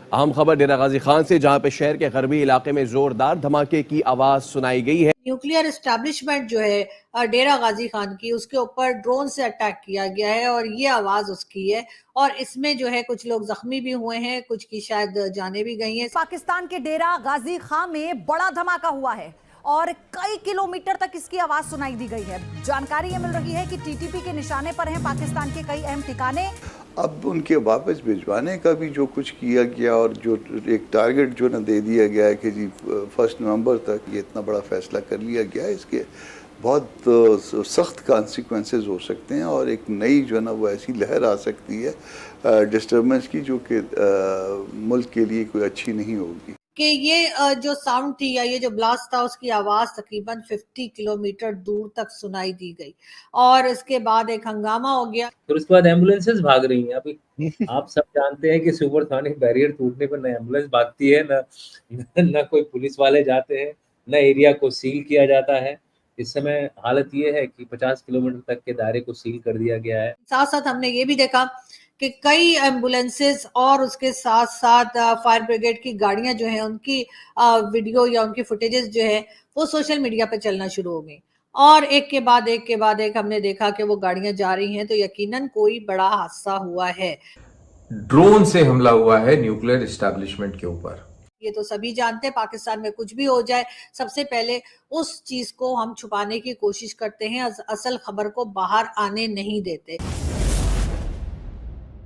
अहम खबर डेरा गाजी खान से, जहां पे शहर के गरबी इलाके में जोरदार धमाके की आवाज सुनाई गई है। न्यूक्लियर एस्टैब्लिशमेंट जो है डेरा गाजी खान की, उसके ऊपर ड्रोन से अटैक किया गया है और ये आवाज उसकी है। और इसमें जो है कुछ लोग जख्मी भी हुए हैं, कुछ की शायद जाने भी गई हैं। पाकिस्तान के डेरा गाजी खान में बड़ा धमाका हुआ है और कई किलोमीटर तक इसकी आवाज सुनाई दी गई है। जानकारी ये मिल रही है कि टीटीपी के निशाने पर हैं पाकिस्तान के कई अहम ठिकाने। अब उनके वापस भिजवाने का भी जो कुछ किया गया और जो एक टारगेट जो ना दे दिया गया है कि जी 1 नवंबर तक ये इतना बड़ा फैसला कर लिया गया है, इसके बहुत सख्त कॉन्सिक्वेंसेस हो सकते हैं और एक नई जो ना वो ऐसी लहर आ सकती है डिस्टर्बेंस की, जो कि मुल्क के लिए कोई अच्छी नहीं होगी। कि ये जो साउंड थी या ये जो ब्लास्ट था, उसकी आवाज तकरीबन 50 किलोमीटर दूर तक सुनाई दी गई और इसके बाद एक हंगामा हो गया। फिर उसके बाद एम्बुलेंसेस भाग रही हैं। अभी आप सब जानते हैं कि सुपरसोनिक बैरियर टूटने पर न एम्बुलेंस भागती है, न कोई पुलिस वाले जाते हैं, न एरिया को सील किया जाता है। इस समय हालत ये है कि 50 किलोमीटर तक के दायरे को सील कर दिया गया है। साथ साथ हमने ये भी देखा कि कई एम्बुलेंसेस और उसके साथ साथ फायर ब्रिगेड की गाड़ियां जो है, उनकी वीडियो या उनकी फुटेजेस जो है वो सोशल मीडिया पे चलना शुरू हो गई और एक के बाद एक हमने देखा कि वो गाड़ियां जा रही हैं, तो यकीनन कोई बड़ा हादसा हुआ है। ड्रोन से हमला हुआ है न्यूक्लियर एस्टैब्लिशमेंट के ऊपर। ये तो सभी जानते हैं, पाकिस्तान में कुछ भी हो जाए सबसे पहले उस चीज को हम छुपाने की कोशिश करते हैं, असल खबर को बाहर आने नहीं देते।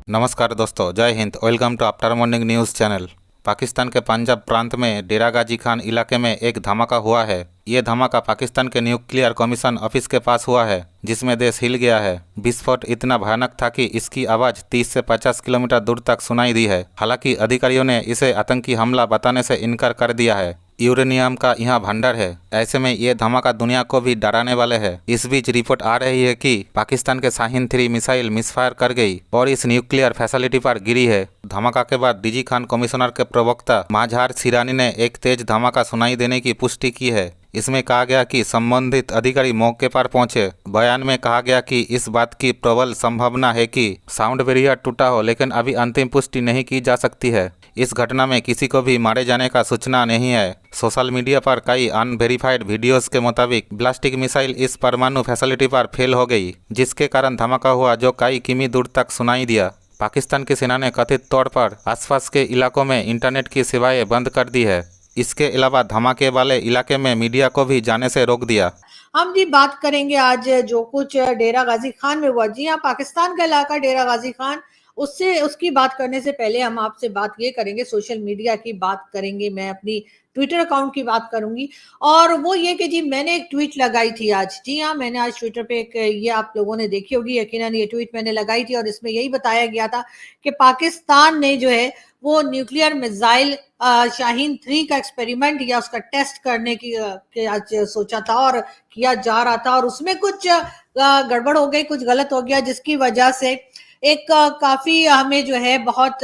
नमस्कार दोस्तों, जय हिंद। Welcome to after morning news channel. Pakistan के पंजाब प्रांत में डेरा गाजी खान इलाके में एक धमाका हुआ है। ये धमाका पाकिस्तान के न्यूक्लियर कमीशन ऑफिस के पास हुआ है, जिसमें देश हिल गया है। विस्फोट इतना भयानक था कि इसकी आवाज़ 30 से 50 किलोमीटर दूर तक सुनाई दी है। हालांकि अधिकारियों ने इसे आतंकी हमला बताने से इनकार कर दिया है। यूरेनियम का यहाँ भंडार है, ऐसे में ये धमाका दुनिया को भी डराने वाले है। इस बीच रिपोर्ट आ रही है कि पाकिस्तान के शाहीन 3 मिसाइल मिसफायर कर गई और इस न्यूक्लियर फैसिलिटी पर गिरी है। धमाका के बाद डीजी खान कमिश्नर के प्रवक्ता माझहार सिरानी ने एक तेज धमाका सुनाई देने की पुष्टि की है। इसमें कहा गया कि संबंधित अधिकारी मौके पर पहुंचे। बयान में कहा गया कि इस बात की प्रबल संभावना है कि साउंड बैरियर टूटा हो, लेकिन अभी अंतिम पुष्टि नहीं की जा सकती है। इस घटना में किसी को भी मारे जाने का सूचना नहीं है। सोशल मीडिया पर कई अनवेरिफाइड वीडियोस के मुताबिक ब्लास्टिक मिसाइल इस परमाणु फैसिलिटी पर फेल हो गई, जिसके कारण धमाका हुआ जो कई किमी दूर तक सुनाई दिया। पाकिस्तान की सेना ने कथित तौर पर आसपास के इलाकों में इंटरनेट की सेवाएं बंद कर दी है। इसके अलावा धमाके वाले इलाके में मीडिया को भी जाने से रोक दिया। हम जी बात करेंगे आज जो कुछ डेरा गाजी खान में हुआ। जी हाँ, पाकिस्तान का इलाका डेरा गाजी खान, उससे उसकी बात करने से पहले हम आपसे बात ये करेंगे, सोशल मीडिया की बात करेंगे। मैं अपनी ट्विटर अकाउंट की बात करूंगी और वो ये कि जी मैंने एक ट्वीट लगाई थी आज। जी हाँ, मैंने आज ट्विटर पे एक, ये आप लोगों ने देखी होगी यकीनन, ये ट्वीट मैंने लगाई थी और इसमें यही बताया गया था कि पाकिस्तान ने जो है वो न्यूक्लियर मिसाइल शाहीन 3 का एक्सपेरिमेंट या उसका टेस्ट करने की आज सोचा था और किया जा रहा था और उसमें कुछ गड़बड़ हो गई, कुछ गलत हो गया, जिसकी वजह से एक काफी हमें जो है बहुत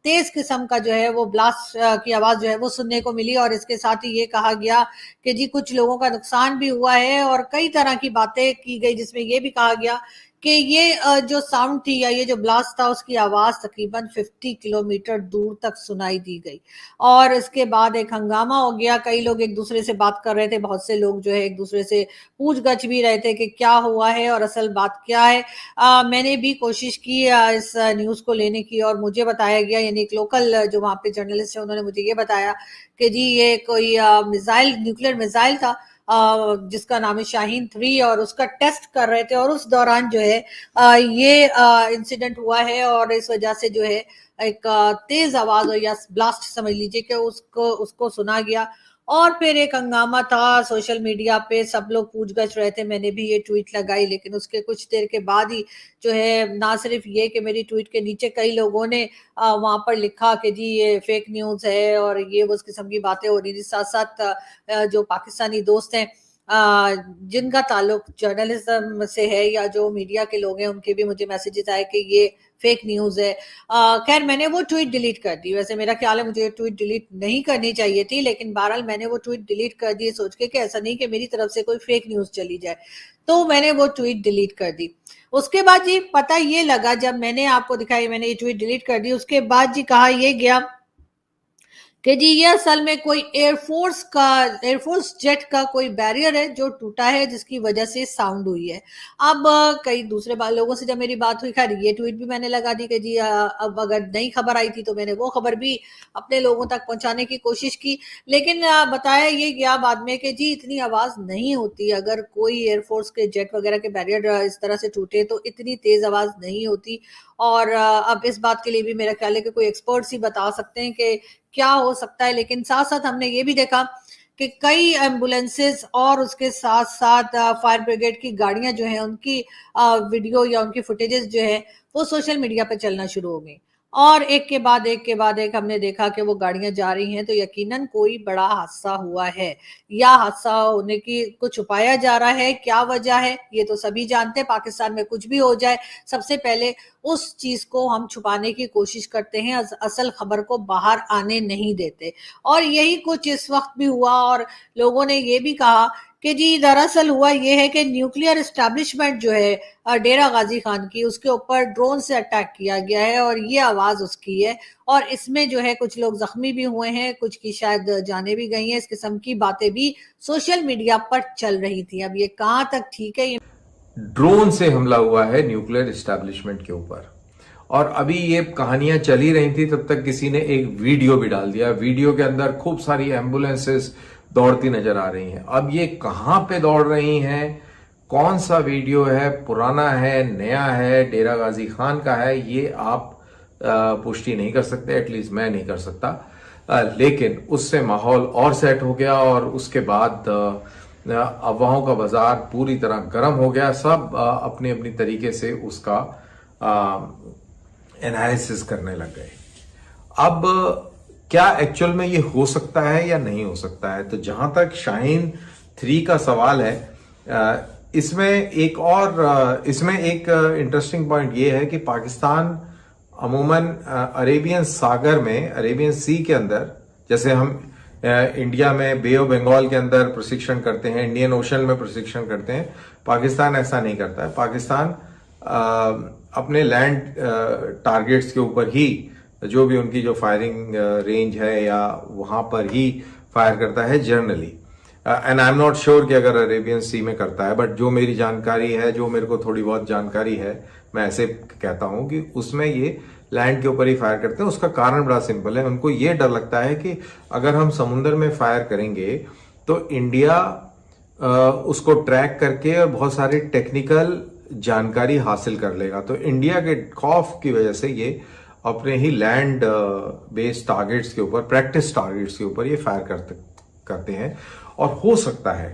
तेज किस्म का जो है वो ब्लास्ट की आवाज जो है वो सुनने को मिली और इसके साथ ही ये कहा गया कि जी कुछ लोगों का नुकसान भी हुआ है और कई तरह की बातें की गई, जिसमें ये भी कहा गया कि ये जो साउंड थी या ये जो ब्लास्ट था, उसकी आवाज तकरीबन 50 किलोमीटर दूर तक सुनाई दी गई और इसके बाद एक हंगामा हो गया। कई लोग एक दूसरे से बात कर रहे थे, बहुत से लोग जो है एक दूसरे से पूछ-गछ भी रहे थे कि क्या हुआ है और असल बात क्या है। मैंने भी कोशिश की इस न्यूज़ को लेने की और मुझे बताया गया, यानी एक लोकल जो वहाँ पे जर्नलिस्ट है उन्होंने मुझे ये बताया कि जी ये कोई मिसाइल, न्यूक्लियर मिसाइल था जिसका नाम है शाहीन 3 और उसका टेस्ट कर रहे थे और उस दौरान जो है ये इंसिडेंट हुआ है और इस वजह से जो है एक तेज आवाज हो या ब्लास्ट समझ लीजिए कि उसको सुना गया और फिर एक हंगामा था सोशल मीडिया पे, सब लोग पूछ-गछ रहे थे। मैंने भी ये ट्वीट लगाई, लेकिन उसके कुछ देर के बाद ही जो है ना सिर्फ ये कि मेरी ट्वीट के नीचे कई लोगों ने वहाँ पर लिखा कि जी ये फेक न्यूज़ है और ये वो उस किस्म की बातें हो रही थी। साथ-साथ जो पाकिस्तानी दोस्त हैं जिनका ताल्लुक जर्नलिज्म से है या जो मीडिया के लोग हैं, उनके भी मुझे मैसेजेस आए कि ये फेक न्यूज़ है। खैर मैंने वो ट्वीट डिलीट कर दी। वैसे मेरा ख्याल है मुझे ये ट्वीट डिलीट नहीं करनी चाहिए थी, लेकिन बहरहाल मैंने वो ट्वीट डिलीट कर दी सोच के कि ऐसा नहीं कि मेरी तरफ से कोई फेक न्यूज़ चली जाए, तो मैंने वो ट्वीट डिलीट कर दी। उसके बाद जी पता ये लगा, जब मैंने आपको दिखाई मैंने ये ट्वीट डिलीट कर दी, उसके बाद जी कहा ये गया कि जी ये असल में कोई एयरफोर्स जेट का कोई बैरियर है जो टूटा है, जिसकी वजह से साउंड हुई है। अब कई दूसरे लोगों से जब मेरी बात हुई, खैर ये ट्वीट भी मैंने लगा दी कि जी अब अगर नई खबर आई थी तो मैंने वो खबर भी अपने लोगों तक पहुंचाने की कोशिश की, लेकिन बताया ये गया बाद में कि जी इतनी आवाज नहीं होती, अगर कोई एयरफोर्स के जेट वगैरह के बैरियर इस तरह से टूटे तो इतनी तेज आवाज नहीं होती। और अब इस बात के लिए भी मेरा ख्याल है कि कोई एक्सपर्ट्स ही बता सकते हैं कि क्या हो सकता है। लेकिन साथ साथ हमने ये भी देखा कि कई एम्बुलेंसेस और उसके साथ साथ फायर ब्रिगेड की गाड़ियां जो हैं उनकी वीडियो या उनकी फुटेजेस जो है वो सोशल मीडिया पे चलना शुरू हो गई, और एक के बाद एक हमने देखा कि वो गाड़ियां जा रही हैं, तो यकीनन कोई बड़ा हादसा हुआ है या हादसा होने की कुछ छुपाया जा रहा है। क्या वजह है ये तो सभी जानते हैं, पाकिस्तान में कुछ भी हो जाए सबसे पहले उस चीज को हम छुपाने की कोशिश करते हैं, असल खबर को बाहर आने नहीं देते, और यही कुछ इस वक्त भी हुआ। और लोगों ने ये भी कहा कि जी दरअसल हुआ ये है कि न्यूक्लियर एस्टैब्लिशमेंट जो है डेरा गाजी खान की, उसके ऊपर ड्रोन से अटैक किया गया है और ये आवाज उसकी है, और इसमें जो है कुछ लोग जख्मी भी हुए हैं, कुछ की शायद जाने भी गई हैं। इस किस्म की बातें भी सोशल मीडिया पर चल रही थी। अब ये कहाँ तक ठीक है, ये ड्रोन से हमला हुआ है न्यूक्लियर एस्टैब्लिशमेंट के ऊपर, और अभी ये कहानियां चली रही थी तब तक किसी ने एक वीडियो भी डाल दिया। वीडियो के अंदर खूब सारी एम्बुलेंसेस दौड़ती नजर आ रही हैं। अब ये कहां पे दौड़ रही हैं, कौन सा वीडियो है, पुराना है, नया है, डेरा गाजी खान का है, ये आप पुष्टि नहीं कर सकते, एटलीस्ट मैं नहीं कर सकता। लेकिन उससे माहौल और सेट हो गया और उसके बाद अफवाहों का बाजार पूरी तरह गर्म हो गया। सब अपनी अपनी तरीके से उसका एनालिसिस करने लग गए। अब क्या एक्चुअल में ये हो सकता है या नहीं हो सकता है, तो जहां तक शाहीन 3 का सवाल है, इसमें एक इंटरेस्टिंग पॉइंट ये है कि पाकिस्तान अमूमन अरेबियन सागर में, अरेबियन सी के अंदर, जैसे हम इंडिया में बे ऑफ बंगाल के अंदर प्रशिक्षण करते हैं, इंडियन ओशन में प्रशिक्षण करते हैं, पाकिस्तान ऐसा नहीं करता है। पाकिस्तान अपने लैंड टारगेट्स के ऊपर ही, जो भी उनकी जो फायरिंग रेंज है या वहां पर ही फायर करता है generally. And I am not sure कि अगर अरेबियन सी में करता है, बट जो मेरी जानकारी है, जो मेरे को थोड़ी बहुत जानकारी है, मैं ऐसे कहता हूं कि उसमें ये लैंड के ऊपर ही फायर करते हैं। उसका कारण बड़ा सिंपल है, उनको ये डर लगता है कि अगर हम समुद्र में फायर करेंगे तो इंडिया उसको ट्रैक करके और बहुत सारी टेक्निकल जानकारी हासिल कर लेगा। तो इंडिया के खौफ की वजह से ये अपने ही लैंड बेस्ड टारगेट्स के ऊपर, प्रैक्टिस टारगेट्स के ऊपर ये फायर करते हैं। और हो सकता है